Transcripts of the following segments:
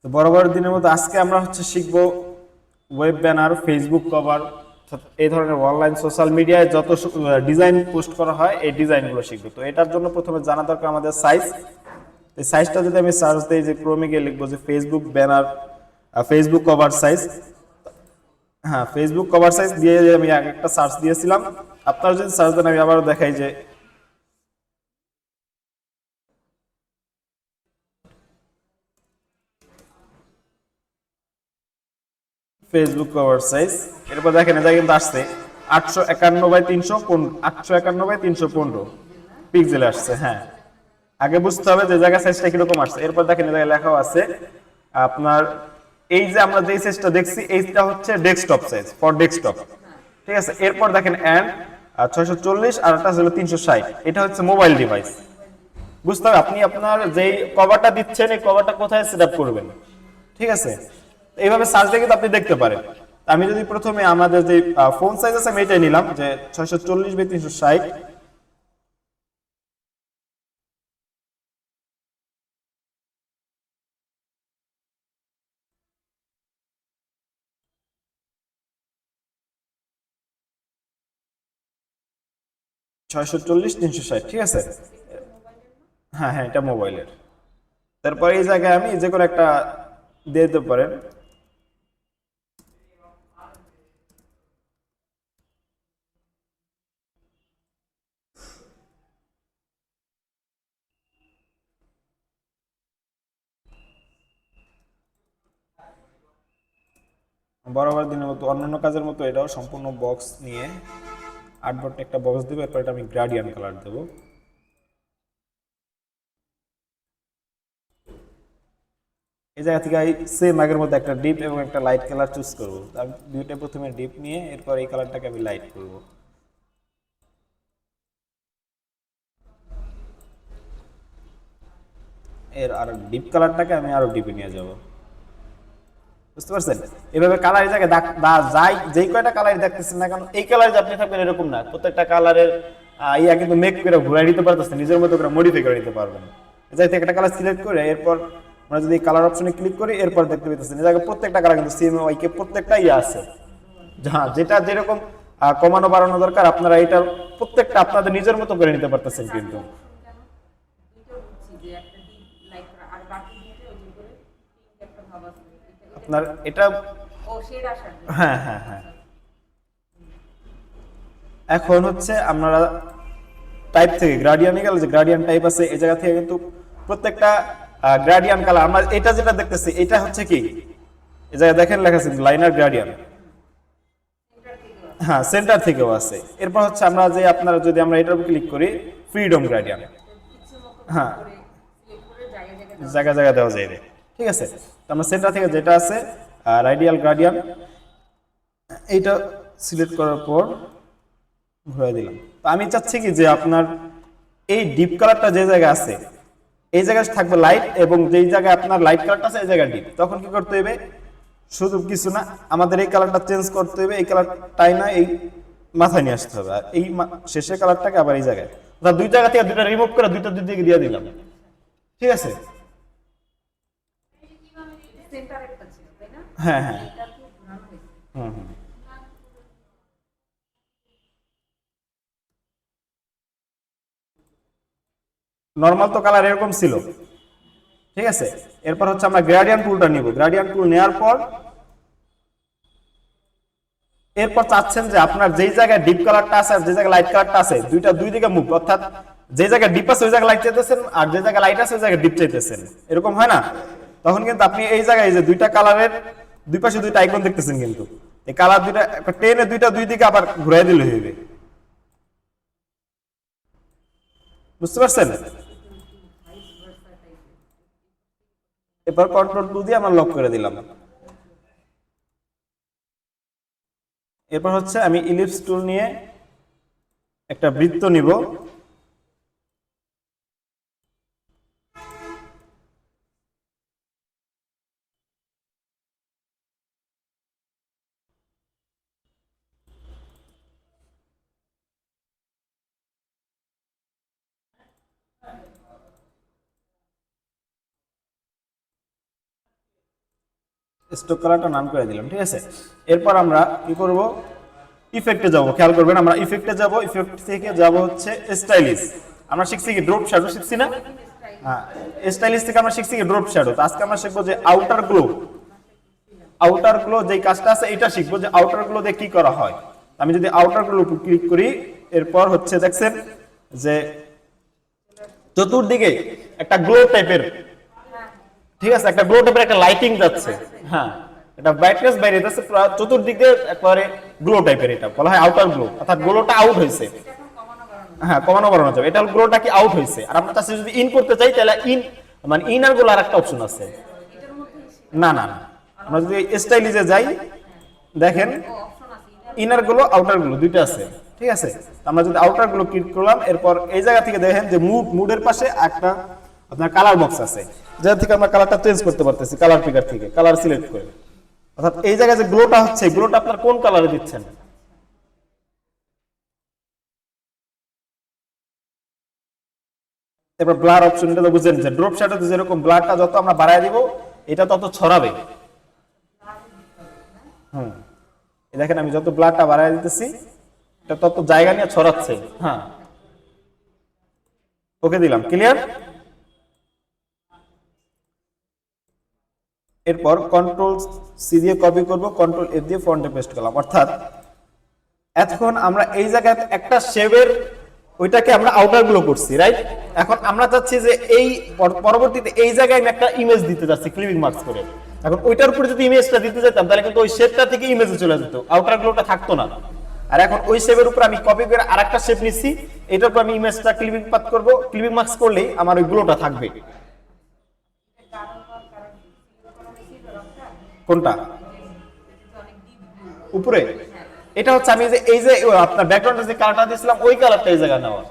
তো বরাবর দিনের মতো আজকে আমরা হচ্ছে শিখবো ওয়েব ব্যানার, ফেসবুক কভার, এই ধরনের অনলাইন সোশ্যাল মিডিয়ায় যত ডিজাইন পোস্ট করা হয় এই ডিজাইনগুলো শিখবো। তো এটার জন্য প্রথমে জানা দরকার আমাদের সাইজ। এই সাইজটা যদি আমি সার্চ দিই, যে ক্রোমে গিয়ে লিখবো যে Facebook banner, Facebook cover size. হ্যাঁ, ফেসবুক কভার সাইজ দিয়ে আমি আগে একটা সার্চ দিয়েছিলাম। আপনারা যদি সার্চ দেন, আমি আবারও দেখাই যে ফেসবুক কভার সাইজ, এরপর দেখেন এটা কিন্তু আসছে 851 বাই 315 পিক্সেলে আসছে। হ্যাঁ, আগে বুঝতে হবে যে জায়গা সাইজটা কিরকম আসছে। এরপর দেখেন এই জায়গায় লেখা আছে আপনার, এই যে আমরা যে সাইজটা দেখছি এইটা হচ্ছে ডেস্কটপ সাইজ, ফর ডেস্কটপ। ঠিক আছে, এরপর দেখেন এন্ড 640 আর একটা হলো 360, এটা হচ্ছে মোবাইল ডিভাইস। বুঝতে হবে আপনি আপনার যেই কভারটা দিচ্ছেন এই কভারটা কোথায় সেটআপ করবেন। ঠিক আছে, এইভাবে সার্চ দিয়ে কিন্তু আপনি দেখতে পারেন। আমি যদি প্রথমে আমাদের যে ফোন সাইজ আছে আমি এটাই নিলাম, যে 640 বাই 360। ছয়শো চল্লিশ 360, ঠিক আছে। হ্যাঁ হ্যাঁ, এটা মোবাইলের। তারপরে এই জায়গায় আমি যে কোনো একটা দিয়ে দিতে পারেন। বরাবর দিনের মতো অন্যান্য কাজের মতো এটাও সম্পূর্ণ বক্স নিয়ে 8 বাটন একটা বক্স দেবো। এরপর এটা আমি গ্রাডিয়ান কালার দেবো। এই জায়গা থেকে সেম আগের মধ্যে একটা ডিপ এবং একটা লাইট কালার চুজ করবো। আমি দুইটা প্রথমে ডিপ নিয়ে এরপর এই কালারটাকে আমি লাইট করব। এর আর ডিপ কালারটাকে আমি আরো ডিপে নিয়ে যাব। বুঝতে পারছেন? এভাবে কালারের জায়গায় যাই যেই কয়টা কালার দেখতেছেন না কেন, এই কালারে যে আপনি থাকবেন এরকম না। প্রত্যেকটা কালারের ইয়া কিন্তু মেক করে ঘুরাই দিতে পারতেছেন, নিজের মতো করে মডিফাই করে নিতে পারবেন। এই জায়গা থেকে একটা কালার সিলেক্ট করে এরপর আমরা যদি কালার অপশনে ক্লিক করি, এরপর দেখতে পাইতেছেন এই জায়গায় প্রত্যেকটা কালার কিন্তু সেম ওয়াই কে প্রত্যেকটা ইয়ে আছে। হ্যাঁ, যেটা যেরকম কমানো বাড়ানো দরকার আপনারা এটা প্রত্যেকটা আপনাদের নিজের মতো করে নিতে পারতেছেন কিন্তু। আপনার এটা, হ্যাঁ হ্যাঁ হ্যাঁ। এখন হচ্ছে আপনারা টাইপ থেকে গ্রাডিয়ানে গেলে যে গ্রাডিয়ান টাইপ আছে, এই জায়গা থেকে কিন্তু প্রত্যেকটা গ্রাডিয়ান কালার আমরা এটা যেটা দেখতেছি এটা হচ্ছে কি, এই জায়গায় দেখেন লেখা আছে লাইনার গ্রাডিয়ান। হ্যাঁ, সেন্টার থেকেও আছে। এরপর হচ্ছে আমরা যে আপনারা যদি আমরা এটার উপর ক্লিক করি, ফ্রিডম গ্রাডিয়ান। হ্যাঁ, জায়গা জায়গা দেওয়া যাবে। ঠিক আছে, তো আমরা সেন্টার থেকে যেটা আছে রাইডিয়াল গ্রাডিয়ান, এইটা সিলেক্ট করার পর ঘুরাই দিলাম। তো আমি চাচ্ছি কি যে আপনার এই ডিপ কালারটা যে জায়গায় আছে এই জায়গায় থাকবে লাইট, এবং যেই জায়গায় আপনার লাইট কালারটা আছে এই জায়গায় ডিপ। তখন কি করতে হবে, শুধু কিছু না, আমাদের এই কালারটা চেঞ্জ করতে হবে। এই কালারটাই না, এই মাথায় নিয়ে আসতে হবে। আর এই শেষের কালারটাকে আবার এই জায়গায়, দুই জায়গা থেকে দুইটা রিমুভ করে দুইটা দুই দিকে দিয়ে দিলাম। ঠিক আছে, হ্যাঁ হ্যাঁ, হুম হুম। নর্মাল তো কালার এরকম ছিল। ঠিক আছে, এরপর হচ্ছে আমরা গ্রেডিয়েন্ট টুলটা নিব। গ্রেডিয়েন্ট টুল নেওয়ার পর এরপর চাচ্ছেন যে আপনার যেই জায়গায় ডিপ কালারটা আছে আর যে জায়গায় লাইট কালারটা আছে দুইটা দুই দিকে মুভ, অর্থাৎ যে জায়গায় ডিপ আছে ওই জায়গায় লাইট চাইতেছেন, আর যে জায়গায় লাইট আছে ওই জায়গায় ডিপ চাইতেছেন। এরকম হয় না? তখন কিন্তু আপনি এই জায়গায় যে দুইটা কালারের দুই পাশে দুইটা আইকন দেখতেছেন, কিন্তু এই কালার দুইটা টেনে দুইটা দুই দিকে আবার ঘুরাই দিলে হইবে। বুঝতে পারছেন? এরপর কন্ট্রোল টু দিয়ে আমরা লক করে দিলাম। এরপর হচ্ছে আমি ইলিপস টুল নিয়ে একটা বৃত্ত নিব। স্ট্রোক কালারটা নাম করে দিলাম, ঠিক আছে। এরপর আমরা কি করব, ইফেক্টে যাব, খেয়াল করবেন আমরা ইফেক্টে যাব, ইফেক্ট থেকে যাব হচ্ছে স্টাইলিশ। আমরা শিখছি কি ড্রপ শ্যাডো শিখছি না? হ্যাঁ, স্টাইলিশ থেকে আমরা শিখছি কি ড্রপ শ্যাডো। তো আজকে আমরা শিখবো যে আউটার গ্লো। আউটার গ্লো যেই কাজটা আছে এটা শিখবো যে আউটার গ্লো দিয়ে কি করা হয়। আমি যদি আউটার গ্লো উপর ক্লিক করি, এরপর হচ্ছে দেখছেন যে চতুর্দিকে একটা গ্লো টাইপের, ঠিক আছে, একটা গ্লো টাইপের একটা লাইটিং যাচ্ছে। হ্যাঁ, এটা ব্রাইটনেস বাইরে যাচ্ছে, চতুর্দিকে একবারে গ্লো টাইপের, এটা বলা হয় আউটার গ্লো, অর্থাৎ গ্লোটা আউট হয়েছে। হ্যাঁ, কমানো বাড়ানো যাবে, এটা গ্লোটা কি আউট হয়েছে। আর আমরা কাছে যদি ইন করতে চাই তাহলে ইন মানে ইনার গ্লো আর একটা অপশন আছে। না না না, আমরা যদি স্টাইলিজে যাই দেখেন ইনার গ্লো আউটার গ্লো দুইটা আছে, ঠিক আছে। আমরা যদি আউটার গ্লো ক্লিক করলাম, এরপর এই জায়গা থেকে দেখেন যে মুডের পাশে একটা আপনার কালার বক্স আছে, যেটা থেকে আমরা কালারটা চেঞ্জ করতে পারতেছি, কালার পিকার থেকে কালার সিলেক্ট করে। অর্থাৎ এই জায়গায় যে গ্লোটা হচ্ছে, গ্লোটা আপনার কোন কালারে দিচ্ছেন। এবার ব্লার অপশন, এটা তো বুঝেন যে ড্রপ শ্যাডোতে যেরকম ব্লারটা যত আমরা বাড়ায় দিব এটা তত ছড়াবে। দেখেন আমি যত ব্লারটা বাড়ায় দিতেছি এটা তত জায়গা নিয়ে ছড়াচ্ছে। হ্যাঁ, ওকে দিলাম, ক্লিয়ার। এরপর কন্ট্রোল সি দিয়ে কপি করব, কন্ট্রোল এফ দিয়ে ফন্টে পেস্ট করলাম। অর্থাৎ এখন আমরা এই জায়গায় একটা শেপের ওইটাকে আমরা আউটার গ্লো করছি, রাইট। এখন আমরা চাচ্ছি যে এই পরবর্তীতে এই জায়গায় আমি একটা ইমেজ দিতে যাচ্ছি ক্লিপিং মার্কস করে। এখন ওইটার উপরে যদি ইমেজটা দিতে যেতাম তাহলে কিন্তু ওই শেপটা থেকে ইমেজে চলে যেত, আউটার গ্লোটা থাকতো না। আর এখন ওই শেপের উপর আমি কপি করে আরেকটা শেপ নিচ্ছি, এটার উপর আমি ইমেজটা ক্লিপিং পাত করব, ক্লিপিং মার্কস করলেই আমার ওই গ্লোটা থাকবে। কোনটা উপরে? এটা হচ্ছে আমি যে এই যে আপনার ব্যাকগ্রাউন্ডে যে কালারটা দিয়েছিলাম ওই কালারটা এই জায়গায় নেওয়া,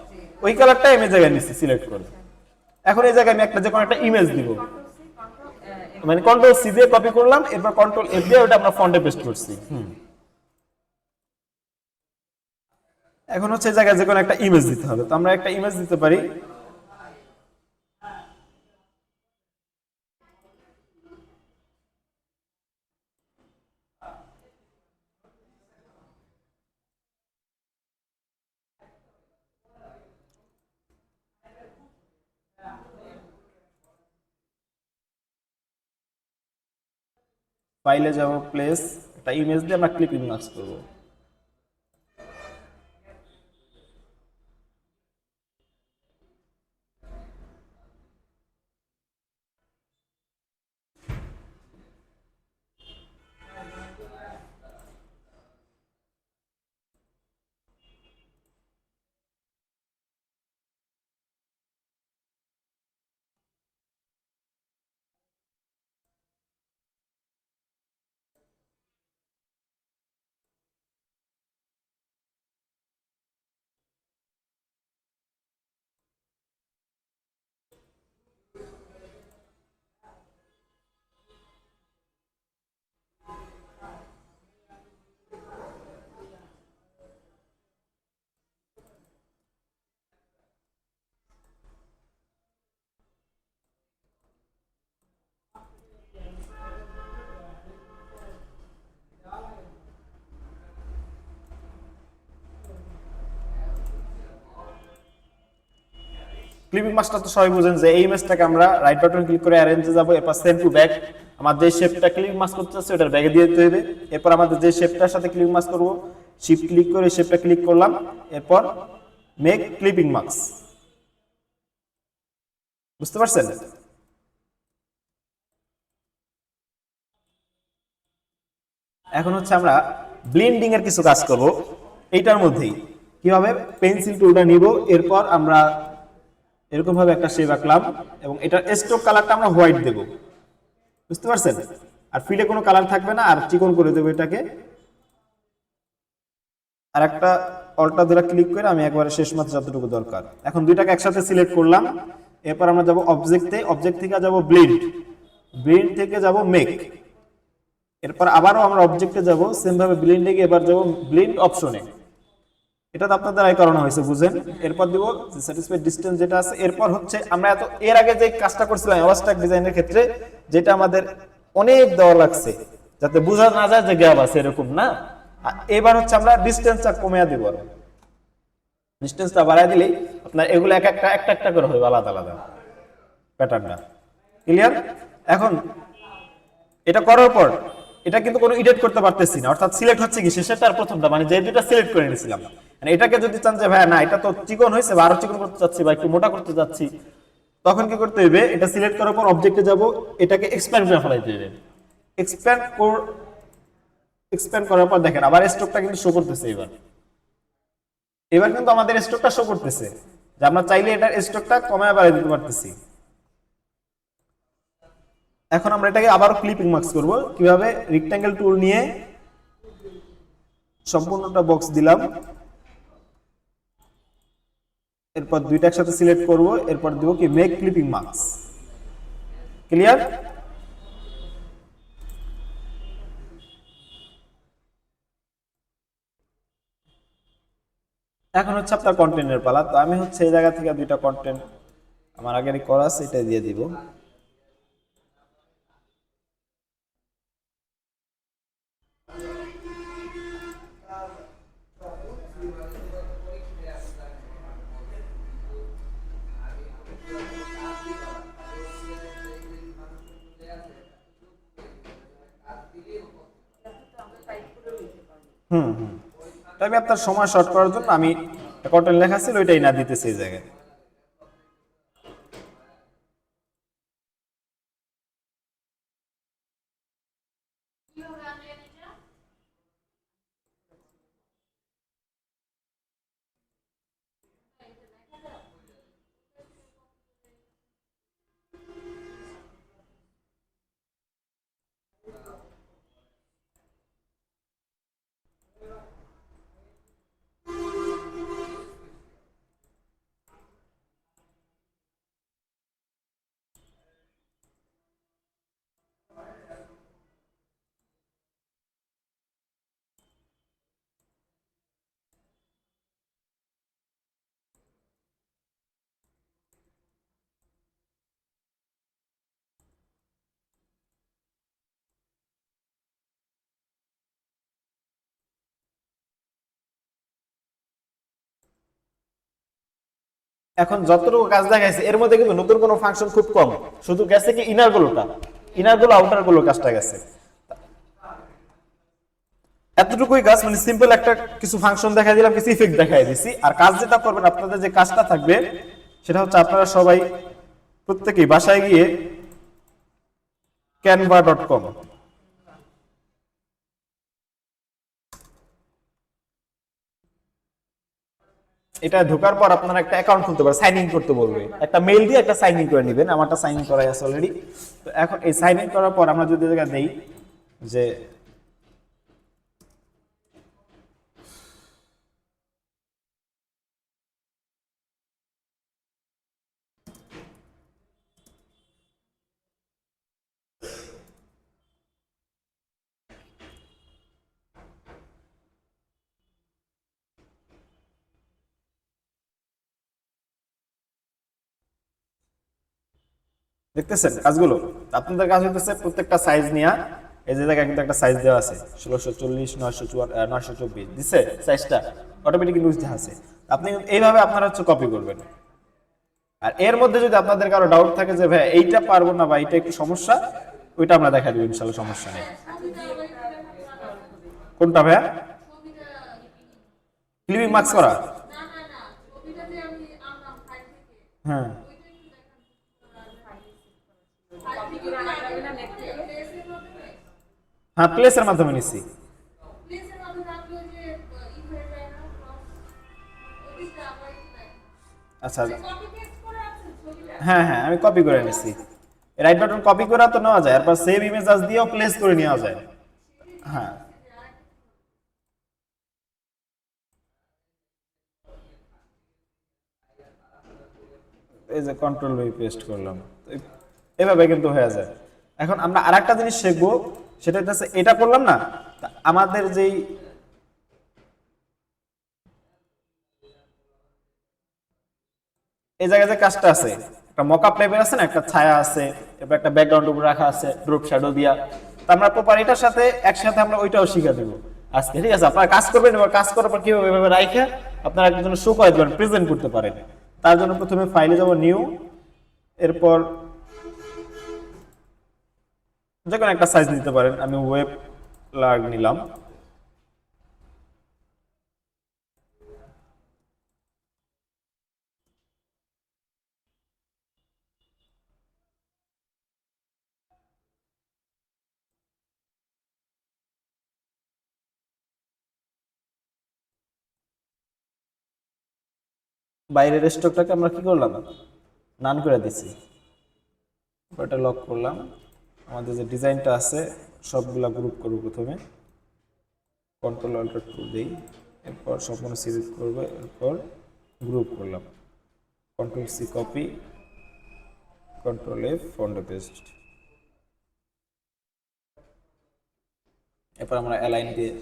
ওই কালারটা আমি জায়গায় নিচ্ছি সিলেক্ট করে। এখন এই জায়গায় আমি একটা যে কোনো একটা ইমেজ দিব, মানে কন্ট্রোল সি দিয়ে কপি করলাম, এরপর কন্ট্রোল এফ দিয়ে ওটা আমরা ফন্টে পেস্ট করছি। এখন হচ্ছে এই জায়গায় যে কোনো একটা ইমেজ দিতে হবে, তো আমরা একটা ইমেজ দিতে পারি। ফাইলে যাব, প্লেস, একটা ইমেজ দিয়ে আমরা ক্লিপিং মার্কস করব। ক্লিপিং মাস্টার তো সবাই বুঝেন যে এই ইমেজটাকে আমরা রাইট বাটন ক্লিক করে অ্যারেঞ্জে যাব, এরপর সেন্ড টু ব্যাক, আমার যে শেপটা ক্লিপিং মাস্ক করতে চাচ্ছি ওটার ব্যাগে দিয়ে দিতে হবে। এরপর আমাদের যে শেপটার সাথে ক্লিপিং মাস্ক করব, শিফট ক্লিক করে শেপটা ক্লিক করলাম, এরপর মেক ক্লিপিং মাস্ক। বুঝতে পারছেন? এখন হচ্ছে আমরা ব্লেন্ডিং এর কিছু কাজ করব এইটার মধ্যেই। কিভাবে? পেন্সিল টুলটা নিব, এরপর আমরা এরকম ভাবে একটা শেপ আঁকলাম এবং এটার স্ট্রোক কালারটা আমরা হোয়াইট দেব। বুঝতে পারছেন? আর ফিলে কোনো কালার থাকবে না, আর চিকন করে দেব এটাকে। আর একটা অল্টা ধরে ক্লিক করে আমি একবারে শেষ মাত্র যতটুকু দরকার। এখন দুইটাকে একসাথে সিলেক্ট করলাম, এরপর আমরা যাব অবজেক্টে, অবজেক্ট থেকে যাব ব্লেন্ড, ব্লেন্ড থেকে যাব মেক, এরপর আবারও আমরা অবজেক্টে যাব, সেম ভাবে ব্লেন্ডে গিয়ে এবার যাব ব্লেন্ড অপশনে। এটা তো আপনার দ্বারাই করানো হয়েছে, বুঝেন। এরপর দিব স্যাটিসফাইড ডিসটেন্স যেটা আছে। এরপর হচ্ছে আমরা এর আগে যে কাজটা করছিলাম অবস্ট্রাক্ট ডিজাইনের ক্ষেত্রে, যেটা আমাদের অনেক দেওয়া লাগছে যাতে বোঝা না যায় যে গ্যাপ আছে, এরকম না। এবার হচ্ছে আমরা ডিসটেন্সটা কমিয়ে দিব, ডিসটেন্সটা বাড়ায় দিলেই আপনার এগুলো এক একটা একটা একটা করে হবে আলাদা আলাদা প্যাটার্নটা। ক্লিয়ার? এখন এটা করার পর এটা কিন্তু কোনো এডিট করতে পারতেছি না, অর্থাৎ সিলেক্ট হচ্ছে কি শেষেরটা আর প্রথমটা, মানে যে দুটো সিলেক্ট করে নিয়েছিলাম। মানে এটাকে যদি চান যে ভাই না এটা তো চিকন হয়েছে বা আরো চিকন করতে চাচ্ছি বা একটু মোটা করতে যাচ্ছি, তখন কি করতে হবে, এটা সিলেক্ট করার পর অবজেক্টে যাব, এটাকে এক্সপ্যান্ড করে ফেলাইতে হবে। এক্সপ্যান্ড করার পর দেখেন আবার স্ট্রোকটা কিন্তু শো করতেছে। এবার এবার কিন্তু আমাদের স্ট্রোকটা শো করতেছে যে আমরা চাইলে এটার স্ট্রোকটা কমায় বাড়ায় দিতে পারতেছি। এখন আমরা এটাকে আবার ক্লিপিং মার্কস করব কিভাবে, রেক্ট্যাঙ্গেল টুল নিয়ে সম্পূর্ণটা বক্স দিলাম, এরপর দুইটা একসাথে সিলেক্ট করব, এরপর দিব কি মেক ক্লিপিং মার্কস। ক্লিয়ার? এখন হচ্ছে আপনার কন্টেন্টের পালা। তো আমি হচ্ছে এই জায়গা থেকে দুইটা কন্টেন্ট আমার আগেরই করা আছে, এটা দিয়ে দিব। আমি আপনার সময় শর্ট করার জন্য আমি কন্টেন্ট লেখা ছিল ওইটাই না দিতেছি এই জায়গায়। এখন যতটুকু কাজ দেখাইছে এর মধ্যে কিন্তু নতুন কোনো ফাংশন খুব কম, শুধু গেছে কি ইনার গুলোটা, ইনার গুলো আউটার গুলো কাজটা গেছে, এতটুকুই কাজ। মানে সিম্পল একটা কিছু ফাংশন দেখাই দিলাম, কিছু ইফেক্ট দেখাই দিছি। আর কাজ যেটা করবেন আপনাদের যে কাজটা থাকবে সেটা হচ্ছে আপনারা সবাই প্রত্যেকেই বাসায় গিয়ে canva.com এটা ঢোকার পর আপনারা একটা অ্যাকাউন্ট খুলতে পারবেন, সাইন ইন করতে বলবে, একটা মেইল দিয়ে একটা সাইন ইন করে নেবেন। আমারটা সাইন ইন করাই আছে অলরেডি। তো এখন এই সাইন ইন করার পর আমরা যদি জায়গা দেই যে দেখতেছেন কাজগুলো, আপনাদের কাজ হইতেছে প্রত্যেকটা সাইজ নিয়ে এই যে জায়গায় কিন্তু একটা সাইজ দেওয়া আছে 1640 924 দিছে, সাইজটা অটোমেটিক কিন্তু বুঝতে আছে। আপনি এইভাবে আপনারা হচ্ছে কপি করবেন। আর এর মধ্যে যদি আপনাদের কারো ডাউট থাকে যে ভাই এইটা পারবো না বা এইটা একটু সমস্যা, ওইটা আমরা দেখা দিব ইনশাআল্লাহ, সমস্যা নেই। কোনটা ভাইয়া? ক্লিপিং মার্কস করা? হ্যাঁ হ্যাঁ, প্লেসের মাধ্যমে নিচ্ছি। আচ্ছা হ্যাঁ হ্যাঁ, আমি কপি করে নিচ্ছি। রাইট বাটন কপি করা তো নেওয়া যায়, এরপর সেভ ইমেজ আস দিয়েও প্লেস করে নেওয়া যায়। হ্যাঁ এই যে কন্ট্রোল ভি পেস্ট করলাম, এভাবে কিন্তু হয়ে যায়। এখন আমরা আরেকটা জিনিস শিখবো, সেটা হচ্ছে এটা করলাম না, আমাদের যেই এই জায়গায় যে কাজটা আছে, একটা মকআপ টাইপের আছে না, একটা ছায়া আছে, এরপর একটা ব্যাকগ্রাউন্ড উপরে রাখা আছে ড্রপ শ্যাডো দিয়া। তো আমরা প্রপার এটার সাথে একসাথে আমরা ওইটাও শিখে দেব আজকে, ঠিক আছে? আপনারা কাজ করবেন এবং কাজ করার পর কিভাবে এভাবে রাইখে আপনারা একজন শো করে দেবেন, প্রেজেন্ট করতে পারেন। তার জন্য প্রথমে ফাইলে যাব, নিউ, এরপর যে কোনো একটা সাইজ নিতে পারেন, আমি ওয়েব লাগ নিলাম। বাইরের স্টকটাকে আমরা কি করলাম, নান করে দিছি। এটা লক করলাম। আমাদের যে ডিজাইনটা আছে সবগুলা গ্রুপ করব, প্রথমে কন্ট্রোল অল্ট 2 দেই, এরপর সম্পূর্ণ সিলেক্ট করব, এরপর গ্রুপ করলাম, control C copy, control F ফন্টে পেস্ট। এরপর আমরা অ্যালাইন দিয়ে,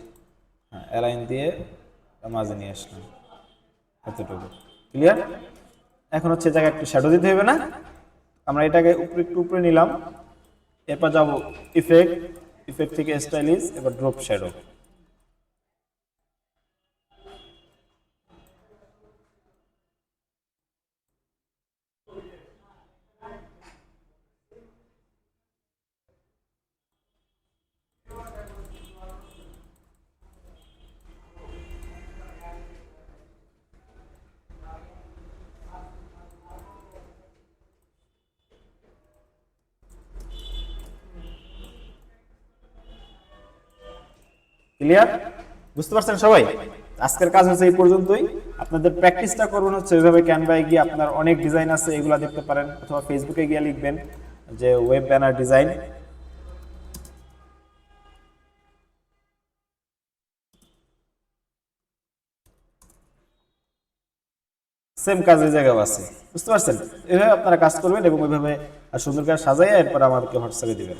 হ্যাঁ অ্যালাইন দিয়ে মাঝে নিয়ে আসলাম, এতটুকু ক্লিয়ার। এখন হচ্ছে জায়গায় একটু শ্যাডো দিতে হবে না, আমরা এটাকে উপরে একটু উপরে নিলাম, এরপর যাব ইফেক্ট, ইফেক্ট থেকে স্টাইলিশ, এবার ড্রপ শ্যাডো। ক্লিয়ার? বুঝতে পারছেন সবাই? আজকের কাজ হচ্ছে এই পর্যন্তই। আপনাদের প্র্যাকটিসটা করবেন হচ্ছে ওইভাবে ক্যানভায় গিয়ে, আপনার অনেক ডিজাইন আছে এগুলা দেখতে পারেন, অথবা ফেসবুকে গিয়ে লিখবেন যে ওয়েব ব্যানার ডিজাইন। সেম কাজ এই জায়গাও আছে, বুঝতে পারছেন? এভাবে আপনারা কাজ করবেন এবং ওইভাবে সুন্দর করে সাজাইয়া এরপর আমাদেরকে হোয়াটসঅ্যাপে দিবেন।